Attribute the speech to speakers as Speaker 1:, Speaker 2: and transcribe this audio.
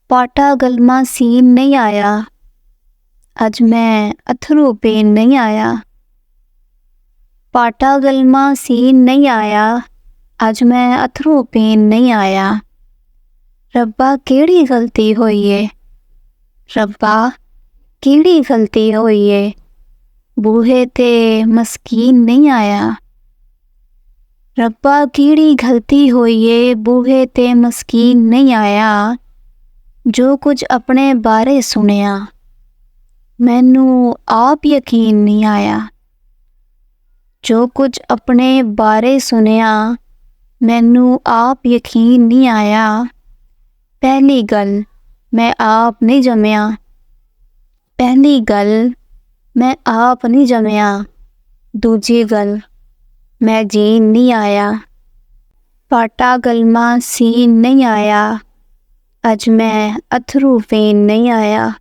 Speaker 1: ਪਾਟਾ ਗਲਮਾ scene ਨਹੀਂ ਆਇਆ, ਅੱਜ ਮੈਂ ਅਥਰੂ ਪੀਣ ਨਹੀਂ ਆਇਆ। ਪਾਟਾ ਗਲਮਾ ਸੀਨ ਨਹੀਂ ਆਇਆ, ਅੱਜ ਮੈਂ ਅਥਰੂ ਪੀਣ ਨਹੀਂ ਆਇਆ। ਰੱਬਾ ਕਿਹੜੀ ਗਲਤੀ ਹੋਈ ਏ, ਰੱਬਾ ਕਿਹੜੀ ਗਲਤੀ ਹੋਈ ਏ, ਬੂਹੇ ਤੇ ਮਸਕੀਨ ਨਹੀਂ ਆਇਆ। ਰੱਬਾ ਕਿਹੜੀ ਗਲਤੀ ਹੋਈ ਏ, ਬੂਹੇ ਤੇ ਮਸਕੀਨ ਨਹੀਂ ਆਇਆ। ਜੋ ਕੁਝ ਆਪਣੇ ਬਾਰੇ ਸੁਣਿਆ, ਮੈਨੂੰ ਆਪ ਯਕੀਨ ਨਹੀਂ ਆਇਆ। ਜੋ ਕੁਝ ਆਪਣੇ ਬਾਰੇ ਸੁਣਿਆ, ਮੈਨੂੰ ਆਪ ਯਕੀਨ ਨਹੀਂ ਆਇਆ। ਪਹਿਲੀ ਗੱਲ ਮੈਂ ਆਪ ਨਹੀਂ ਜੰਮਿਆ, ਪਹਿਲੀ ਗੱਲ ਮੈਂ ਆਪ ਨਹੀਂ ਜੰਮਿਆ। ਦੂਜੀ ਗੱਲ ਮੈਂ ਜੀਣ ਨਹੀਂ ਆਇਆ। ਪਾਟਾ ਗਲਮਾ ਸੀਨ ਨਹੀਂ ਆਇਆ, ਅੱਜ ਮੈਂ ਅਥਰੂ ਪੀਣ ਨਹੀਂ ਆਇਆ।